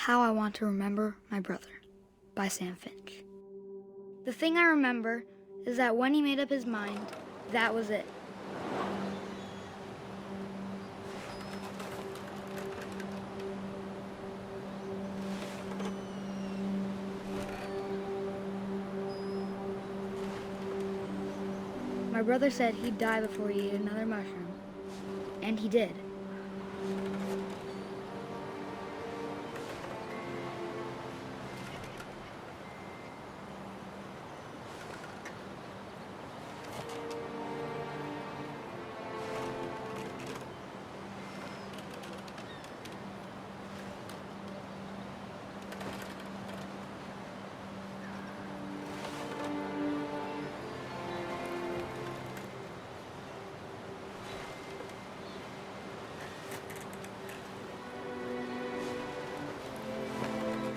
How I Want to Remember My Brother by Sam Finch. The thing I remember is that when he made up his mind, that was it. My brother said he'd die before he ate another mushroom, and he did.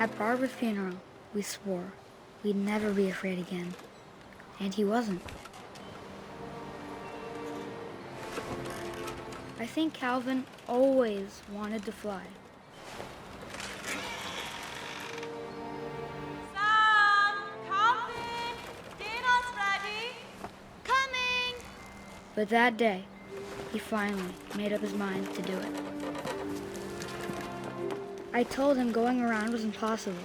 At Barbara's funeral, we swore we'd never be afraid again, and he wasn't. I think Calvin always wanted to fly. Sam! Calvin! Dinner's ready! Coming! But that day, he finally made up his mind to do it. I told him going around was impossible.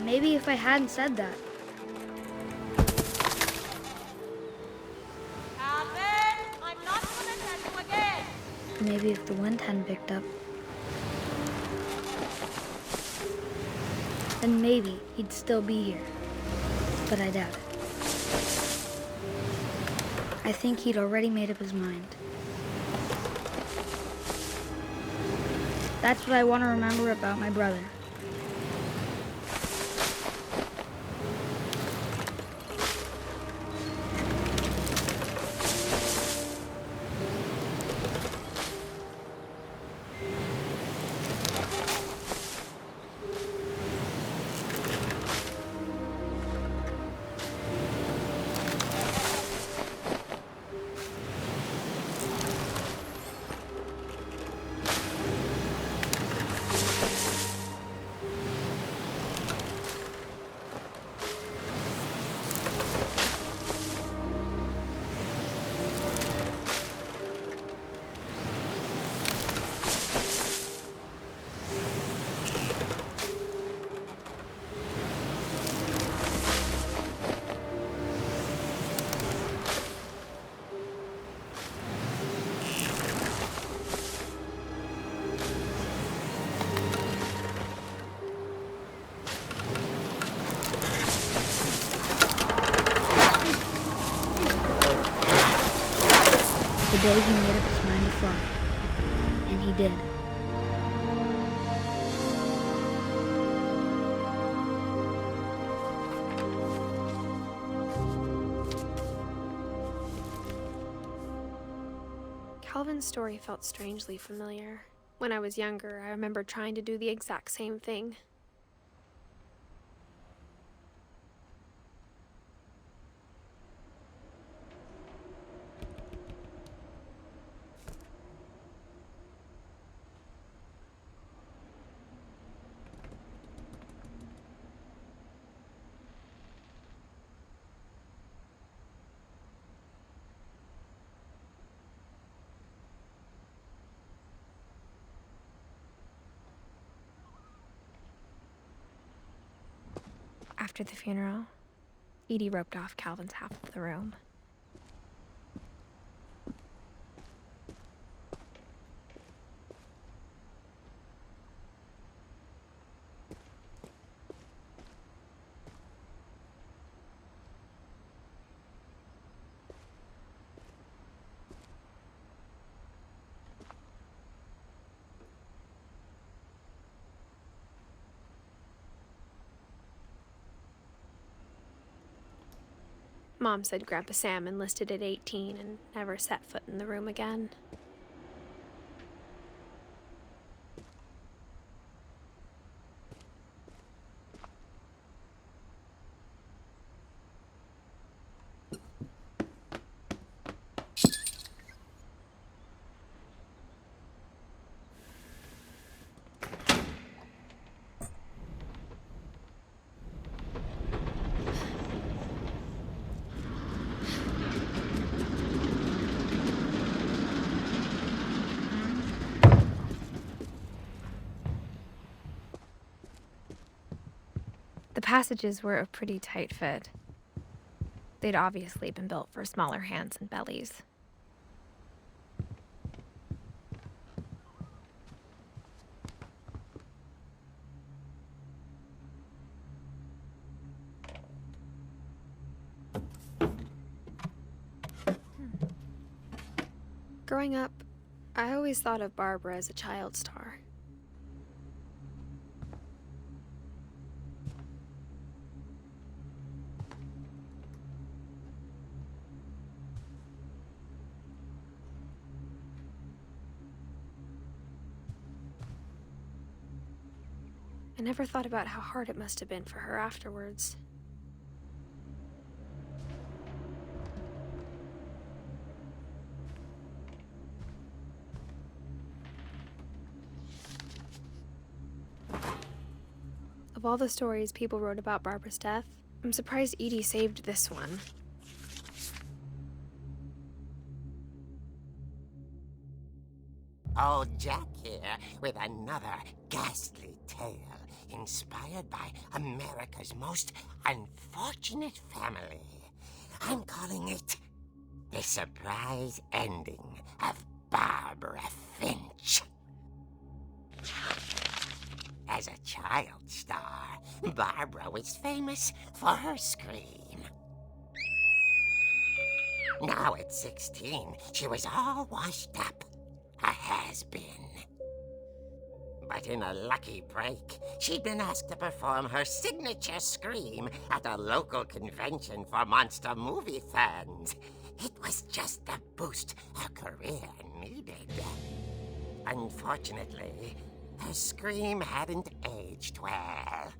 Maybe if I hadn't said that. Calvin! I'm not gonna tell you again! Maybe if the wind hadn't picked up. Then maybe he'd still be here. But I doubt it. I think he'd already made up his mind. That's what I want to remember about my brother. The day he made up his mind to fly. And he did. Calvin's story felt strangely familiar. When I was younger, I remember trying to do the exact same thing. After the funeral, Edie roped off Calvin's half of the room. Mom said Grandpa Sam enlisted at 18 and never set foot in the room again. passages were a pretty tight fit. They'd obviously been built for smaller hands and bellies. Growing up, I always thought of Barbara as a child star. I never thought about how hard it must have been for her afterwards. Of all the stories people wrote about Barbara's death, I'm surprised Edie saved this one. Old Jack here with another ghastly tale inspired by America's most unfortunate family. I'm calling it The Surprise Ending of Barbara Finch. As a child star, Barbara was famous for her scream. Now at 16, she was all washed up. A has-been. But in a lucky break, she'd been asked to perform her signature scream at a local convention for monster movie fans. It was just the boost her career needed. Unfortunately, her scream hadn't aged well.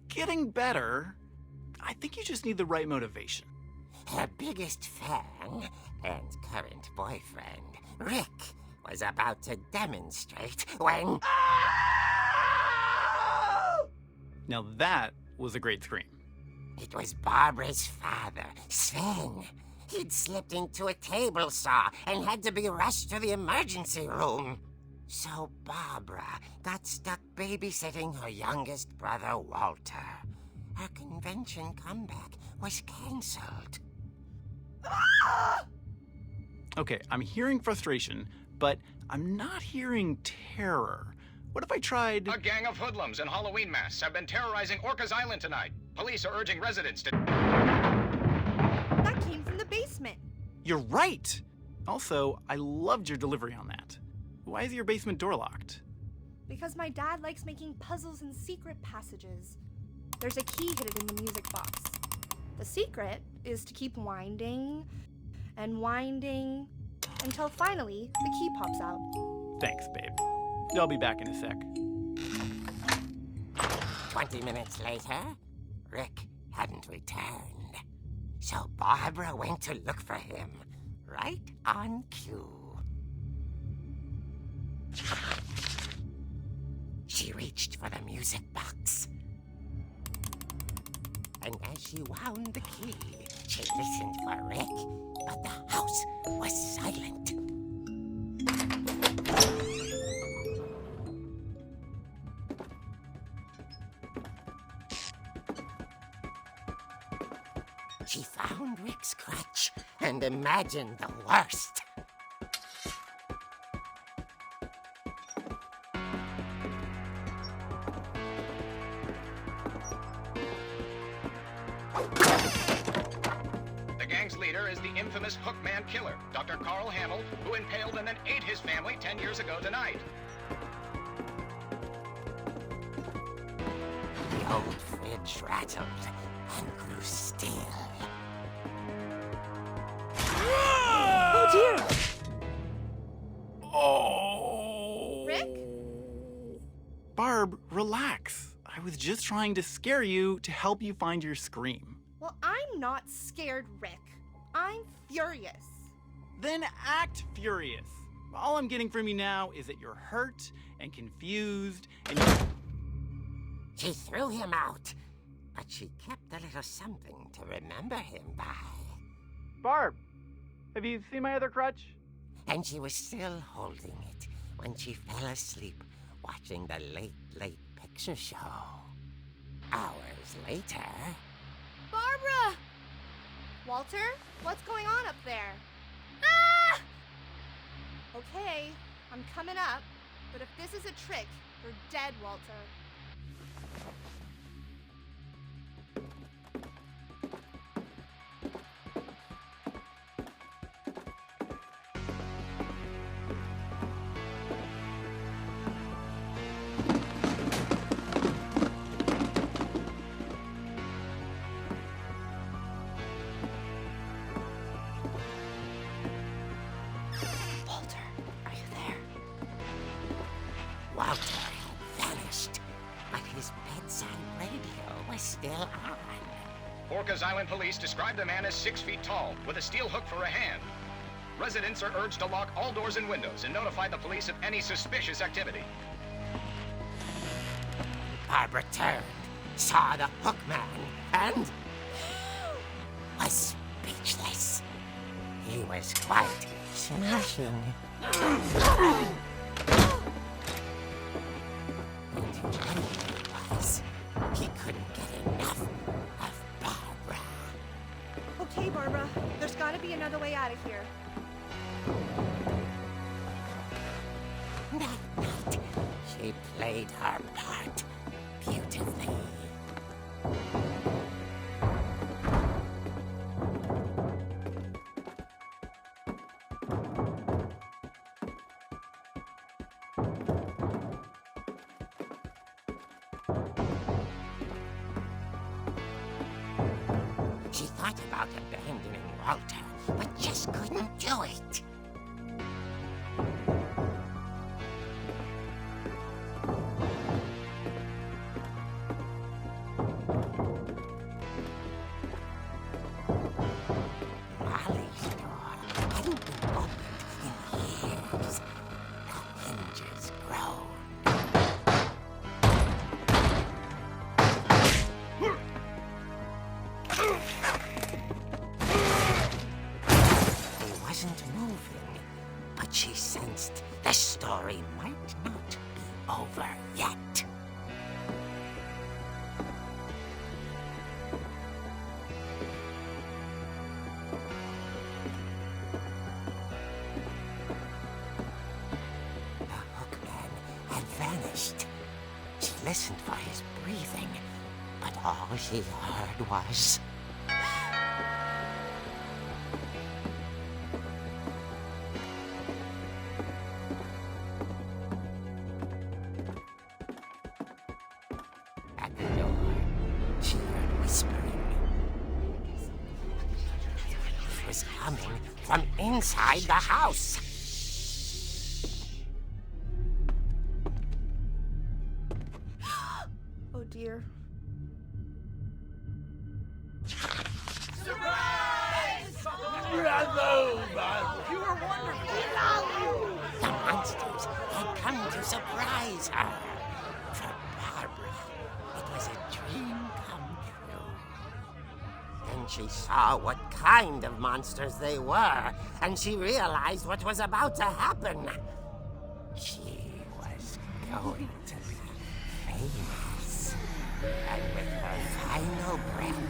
Getting better. I think you just need the right motivation. Her biggest fan and current boyfriend, Rick, was about to demonstrate when... Now that was a great scream. It was Barbara's father, Sven. He'd slipped into a table saw and had to be rushed to the emergency room. So Barbara got stuck babysitting her youngest brother, Walter. Her convention comeback was canceled. Okay, I'm hearing frustration, but I'm not hearing terror. What if I tried... A gang of hoodlums in Halloween masks have been terrorizing Orcas Island tonight. Police are urging residents to... That came from the basement. You're right! Also, I loved your delivery on that. Why is your basement door locked? Because my dad likes making puzzles and secret passages. There's a key hidden in the music box. The secret is to keep winding and winding until finally the key pops out. Thanks, babe. I'll be back in a sec. 20 minutes later, Rick hadn't returned. So Barbara went to look for him, right on cue. She reached for the music box. And as she wound the key, she listened for Rick, but the house was silent. She found Rick's crutch and imagined the worst. The gang's leader is the infamous Hookman killer, Dr. Carl Hamill, who impaled and then ate his family 10 years ago tonight. The old fridge rattled and grew still. Oh dear! Oh! Rick? Barb, relax. I was just trying to scare you to help you find your scream. Well, I'm not scared, Rick. I'm furious. Then act furious. All I'm getting from you now is that you're hurt and confused and She threw him out, but she kept a little something to remember him by. Barb, have you seen my other crutch? And she was still holding it when she fell asleep watching the late, late picture show. Hours later... Barbara! Walter, what's going on up there? Ah! Okay, I'm coming up, but if this is a trick, you're dead, Walter. Walter had vanished, but his bedside radio was still on. Orcas Island police describe the man as 6 feet tall, with a steel hook for a hand. Residents are urged to lock all doors and windows and notify the police of any suspicious activity. Barbara turned, saw the hook man, and was speechless. He was quite smashing. He couldn't get enough of Barbara. Okay, Barbara, there's gotta be another way out of here. That night, she played her part beautifully. She thought about abandoning Walter, but just couldn't do it. Molly's door hadn't been opened in years. The hinges groaned. He wasn't moving, but she sensed the story might not be over yet. The hookman had vanished. She listened for his breathing, but all she heard was... At the door, she heard whispering. It was coming from inside the house. Oh dear. The monsters had come to surprise her. For Barbara, it was a dream come true. Then she saw what kind of monsters they were, and she realized what was about to happen. She was going to be famous. And with her final breath,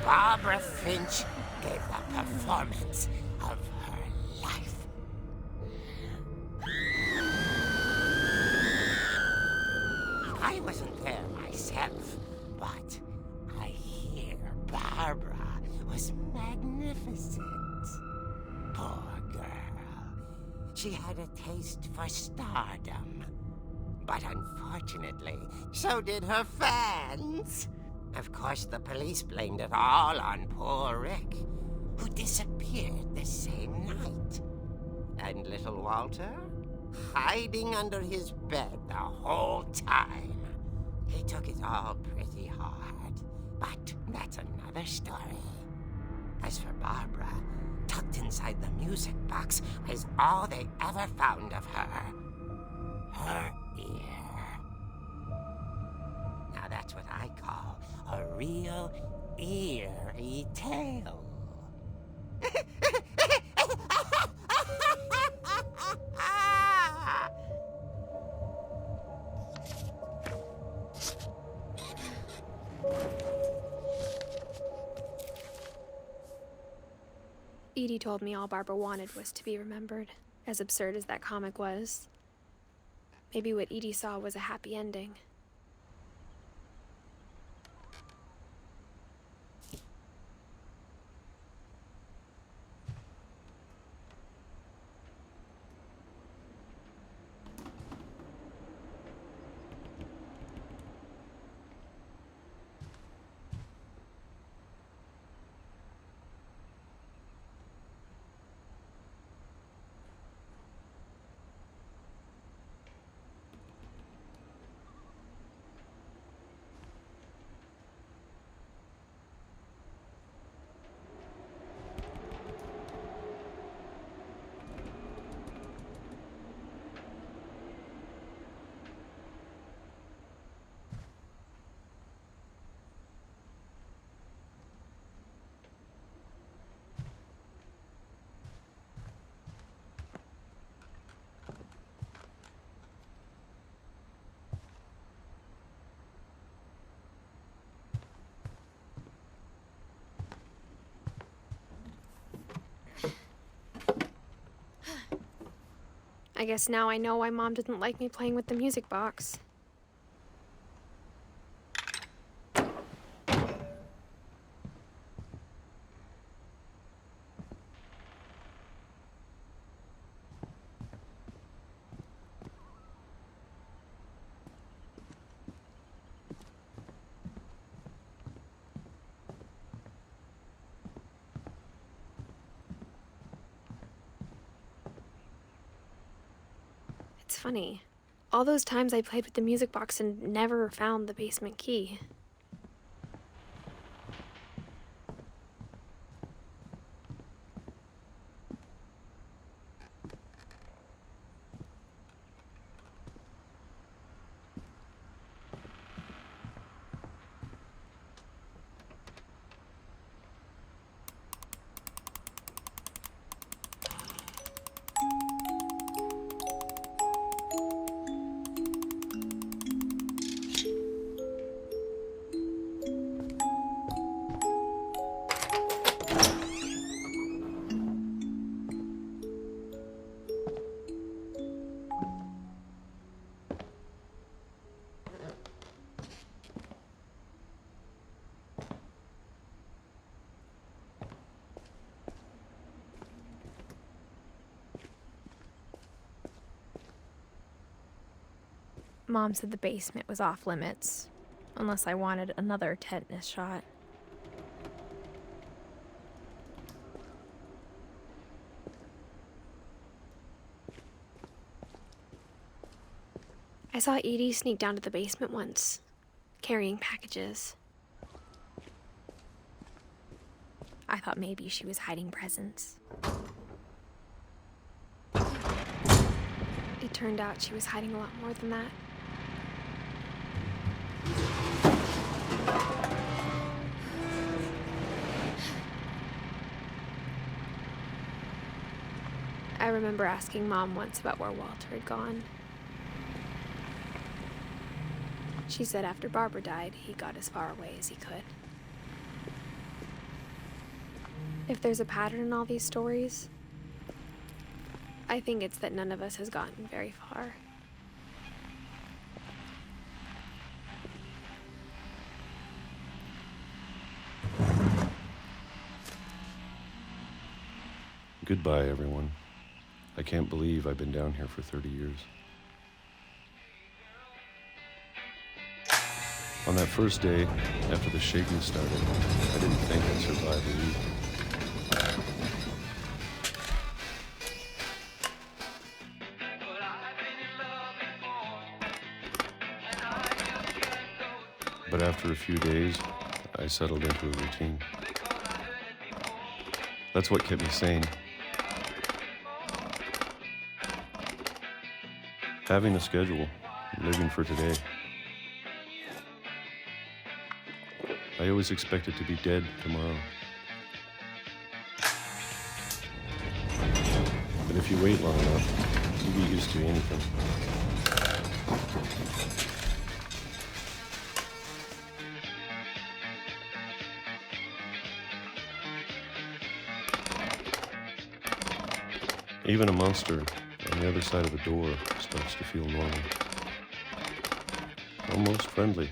Barbara Finch gave the performance of her life. I wasn't there myself, but I hear Barbara was magnificent. Poor girl. She had a taste for stardom. But unfortunately, so did her fans. Of course, the police blamed it all on poor Rick, who disappeared the same night. And little Walter? Hiding under his bed the whole time. He took it all pretty hard, but that's another story. As for Barbara, tucked inside the music box was all they ever found of her. Her ear. Now that's what I call a real eerie tale. Edie told me all Barbara wanted was to be remembered, as absurd as that comic was. Maybe what Edie saw was a happy ending. I guess now I know why Mom didn't like me playing with the music box. It's funny. All those times I played with the music box and never found the basement key. Mom said the basement was off limits, unless I wanted another tetanus shot. I saw Edie sneak down to the basement once, carrying packages. I thought maybe she was hiding presents. It turned out she was hiding a lot more than that. I remember asking Mom once about where Walter had gone. She said after Barbara died, he got as far away as he could. If there's a pattern in all these stories, I think it's that none of us has gotten very far. Goodbye, everyone. I can't believe I've been down here for 30 years. On that first day, after the shaking started, I didn't think I'd survive a week. But after a few days, I settled into a routine. That's what kept me sane. Having a schedule, living for today. I always expected to be dead tomorrow. But if you wait long enough, you get used to anything. Even a monster on the other side of the door starts to feel normal. Almost friendly.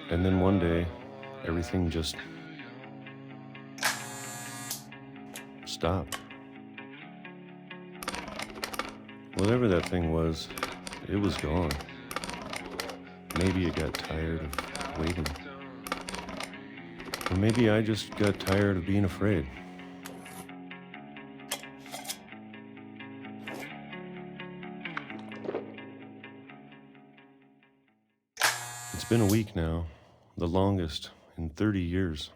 And then one day, everything just stopped. Whatever that thing was, it was gone. Maybe it got tired of waiting. Or maybe I just got tired of being afraid. It's been a week now, the longest in 30 years.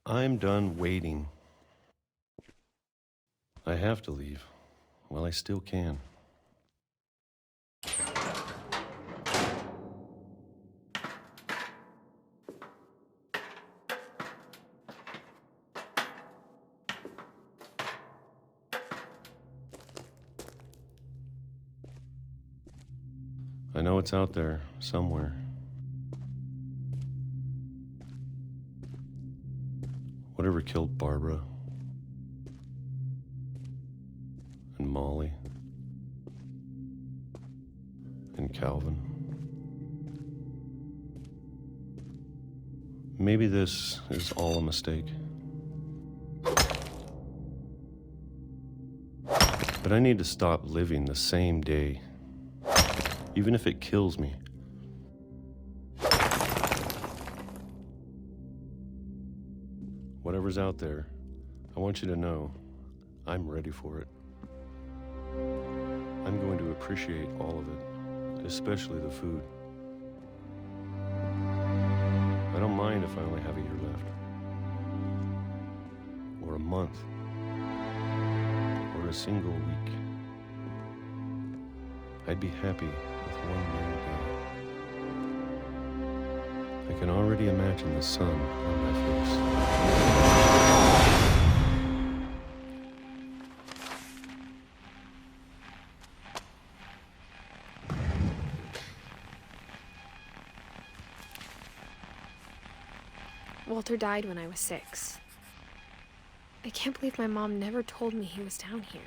I'm done waiting. I have to leave while I still can. I know it's out there somewhere. Whatever killed Barbara and Molly and Calvin. Maybe this is all a mistake. But I need to stop living the same day, even if it kills me. Whatever's out there, I want you to know I'm ready for it. I'm going to appreciate all of it, especially the food. I don't mind if I only have a year left, or a month, or a single week. I'd be happy with one new day. I can already imagine the sun on my face. Walter died when I was 6. I can't believe my mom never told me he was down here.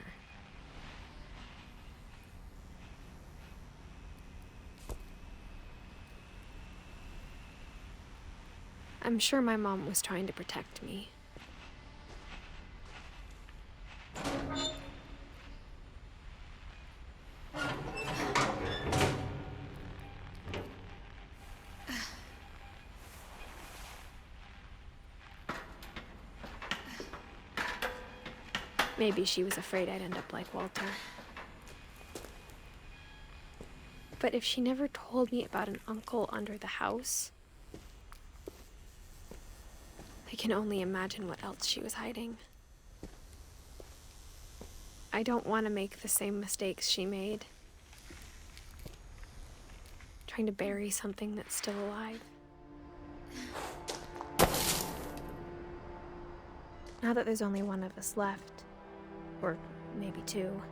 I'm sure my mom was trying to protect me. Maybe she was afraid I'd end up like Walter. But if she never told me about an uncle under the house, I can only imagine what else she was hiding. I don't want to make the same mistakes she made. Trying to bury something that's still alive. Now that there's only one of us left, or maybe 2,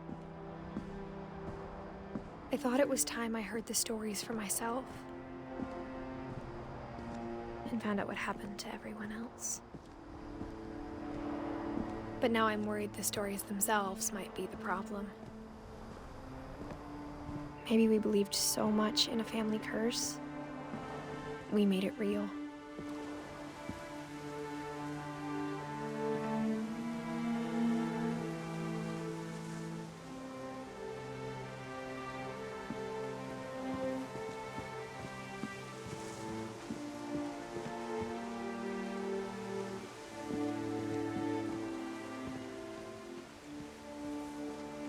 I thought it was time I heard the stories for myself and found out what happened to everyone else. But now I'm worried the stories themselves might be the problem. Maybe we believed so much in a family curse, we made it real.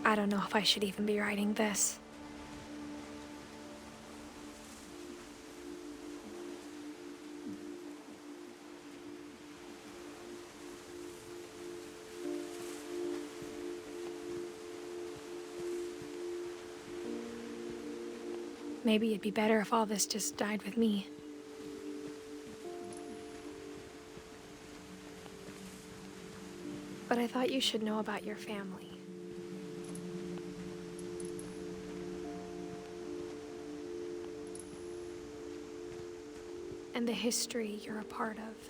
I don't know if I should even be writing this. Maybe it'd be better if all this just died with me. But I thought you should know about your family. and the history you're a part of.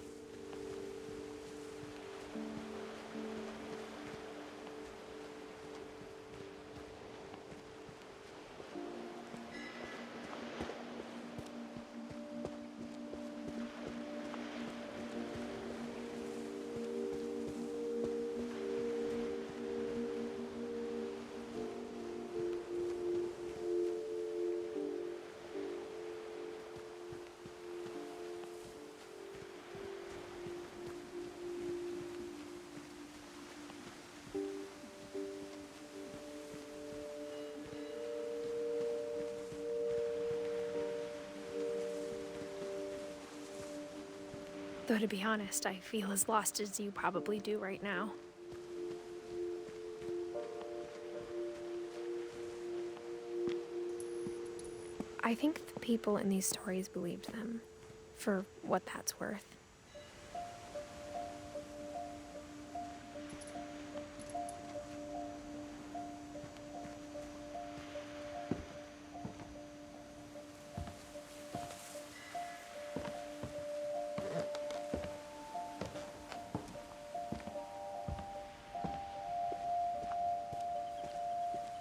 Though to be honest, I feel as lost as you probably do right now. I think the people in these stories believed them, for what that's worth.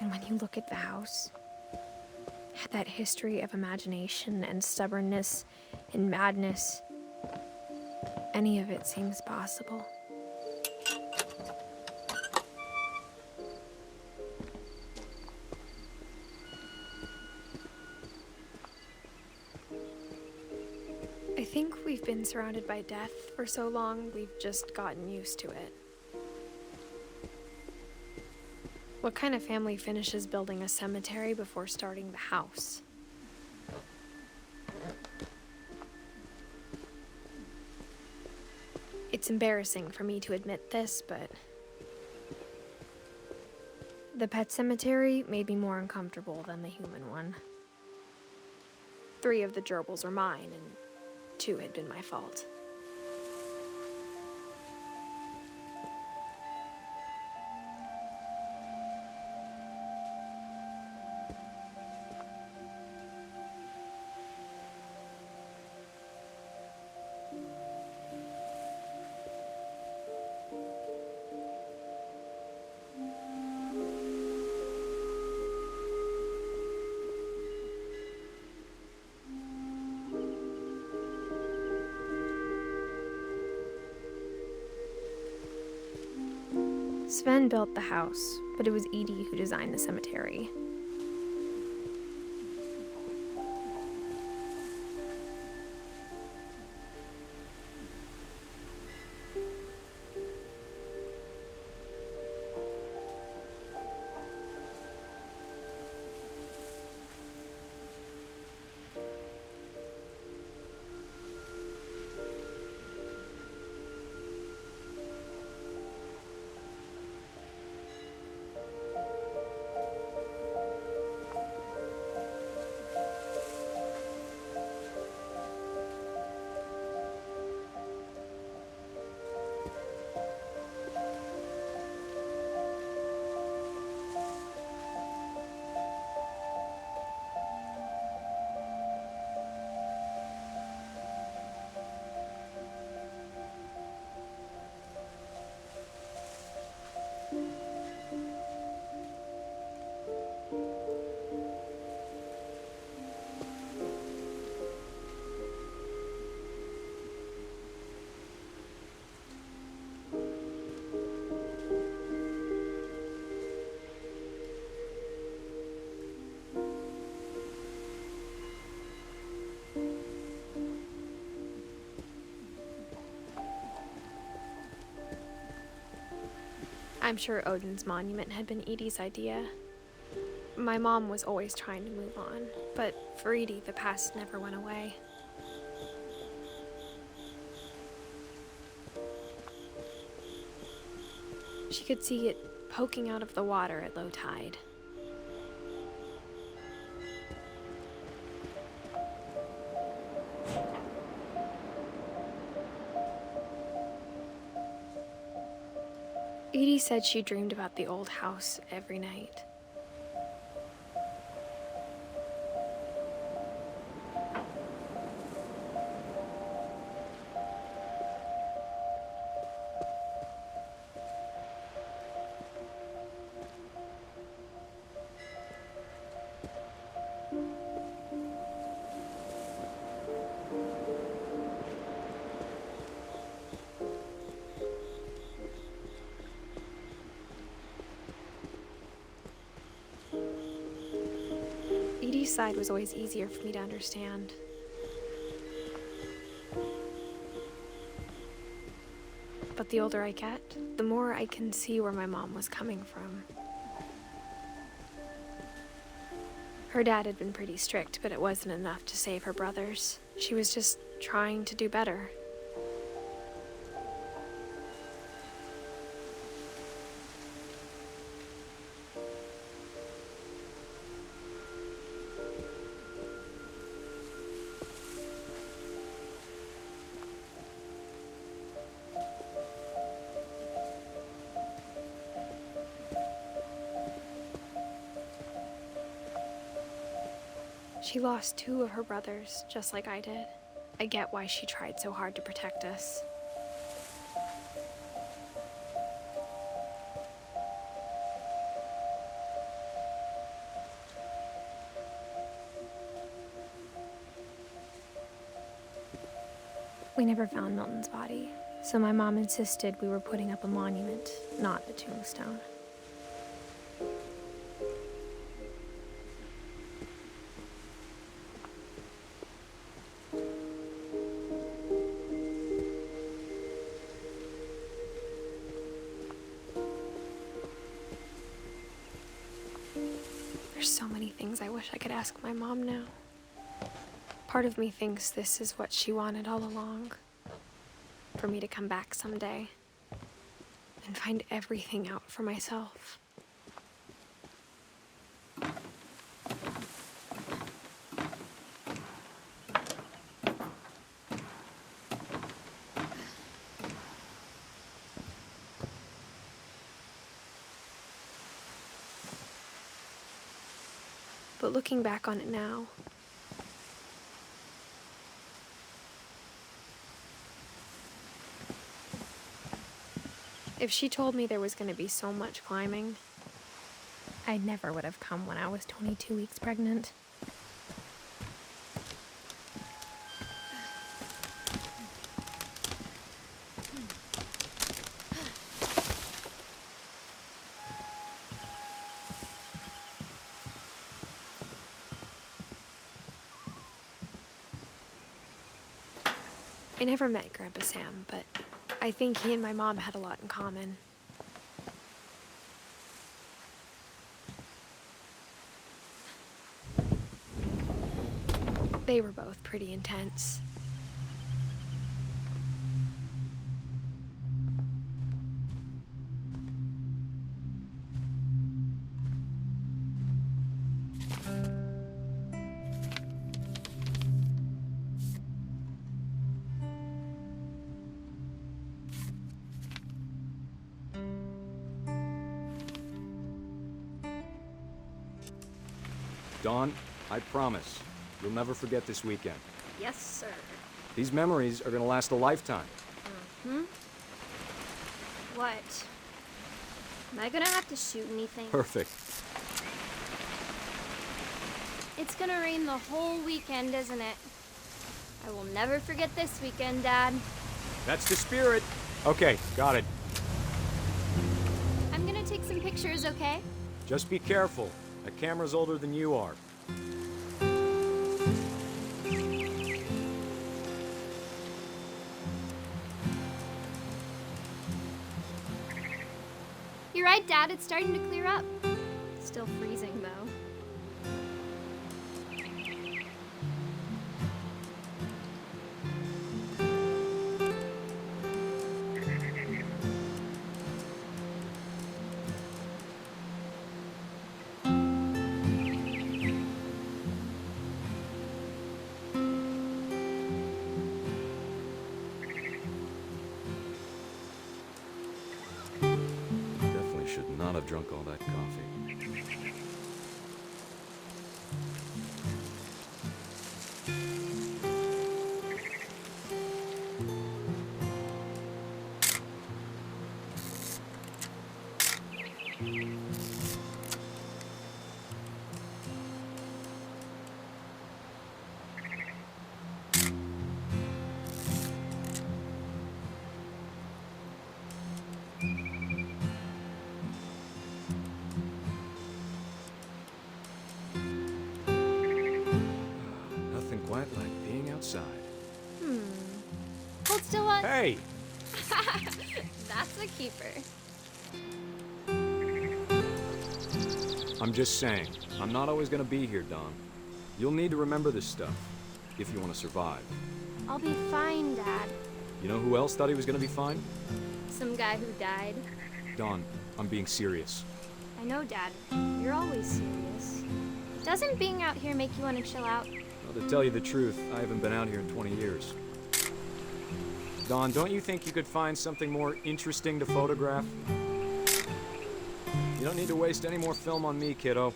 And when you look at the house, that history of imagination and stubbornness and madness, any of it seems possible. I think we've been surrounded by death for so long, we've just gotten used to it. What kind of family finishes building a cemetery before starting the house? It's embarrassing for me to admit this, but the pet cemetery made me more uncomfortable than the human one. 3 of the gerbils were mine, and 2 had been my fault. Sven built the house, but it was Edie who designed the cemetery. I'm sure Odin's monument had been Edie's idea. My mom was always trying to move on, but for Edie, the past never went away. She could see it poking out of the water at low tide. Edie said she dreamed about the old house every night. Edie's side was always easier for me to understand. But the older I get, the more I can see where my mom was coming from. Her dad had been pretty strict, but it wasn't enough to save her brothers. She was just trying to do better. She lost 2 of her brothers, just like I did. I get why she tried so hard to protect us. We never found Milton's body, so my mom insisted we were putting up a monument, not a tombstone. There's so many things I wish I could ask my mom now. Part of me thinks this is what she wanted all along. For me to come back someday and find everything out for myself. But looking back on it now, if she told me there was going to be so much climbing, I never would have come when I was 22 weeks pregnant. I never met Grandpa Sam, but I think he and my mom had a lot in common. They were both pretty intense. Dawn, I promise, you'll never forget this weekend. Yes, sir. These memories are gonna last a lifetime. What? Am I gonna have to shoot anything? Perfect. It's gonna rain the whole weekend, isn't it? I will never forget this weekend, Dad. That's the spirit. Okay, got it. I'm gonna take some pictures, okay? Just be careful. That camera's older than you are. You're right, Dad. It's starting to clear up. Still freezing, though. Should not have drunk all that coffee. wet like being outside. Hold still, what? Hey! That's a keeper. I'm just saying, I'm not always gonna be here, Don. You'll need to remember this stuff, if you want to survive. I'll be fine, Dad. You know who else thought he was gonna be fine? Some guy who died. Don, I'm being serious. I know, Dad. You're always serious. Doesn't being out here make you want to chill out? Well, to tell you the truth, I haven't been out here in 20 years. Don, don't you think you could find something more interesting to photograph? You don't need to waste any more film on me, kiddo.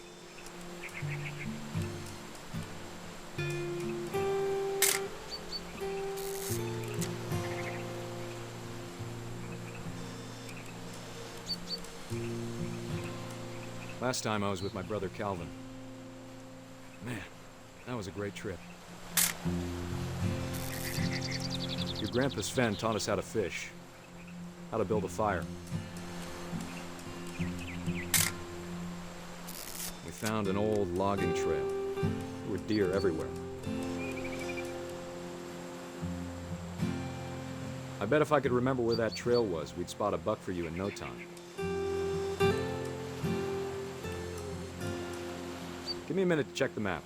Last time I was with my brother Calvin. Man, that was a great trip. Your grandpa Sven taught us how to fish, how to build a fire. We found an old logging trail. There were deer everywhere. I bet if I could remember where that trail was, we'd spot a buck for you in no time. Give me a minute to check the map.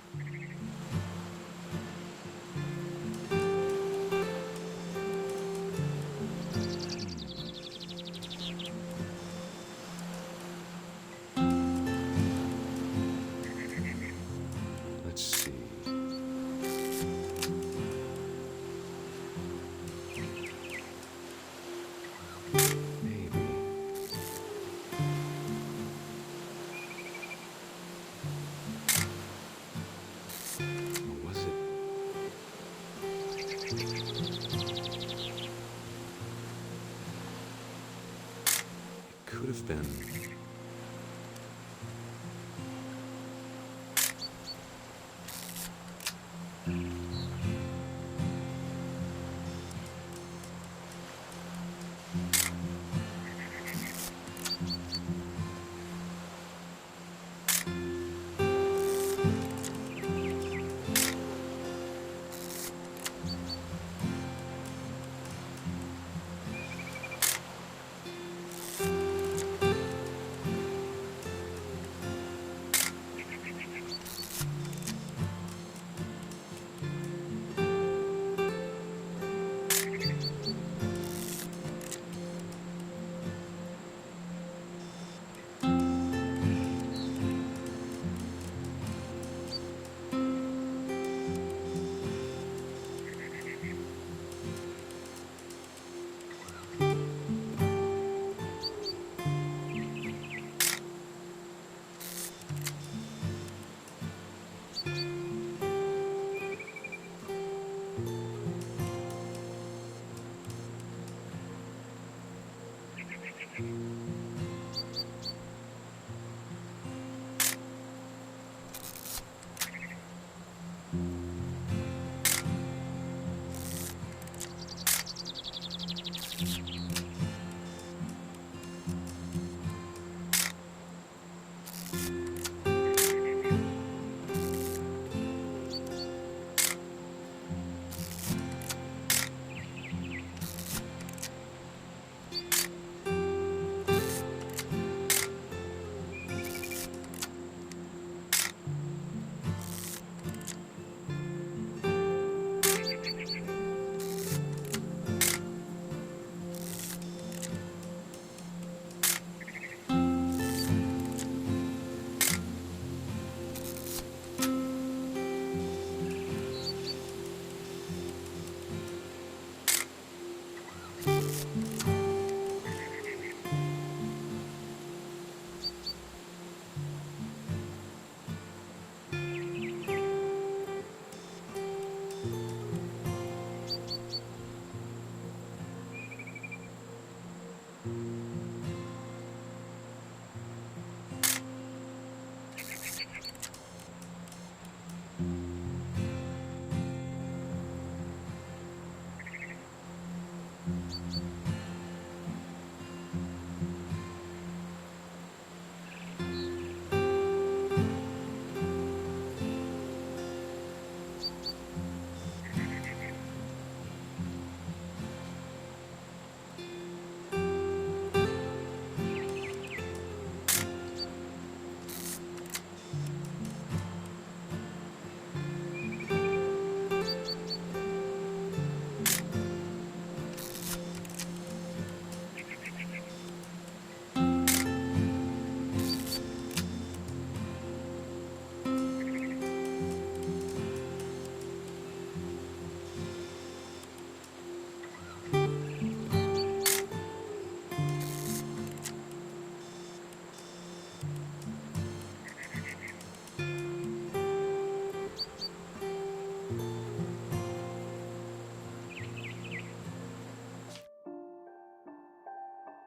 Let's see. Maybe. Or was it? It could have been.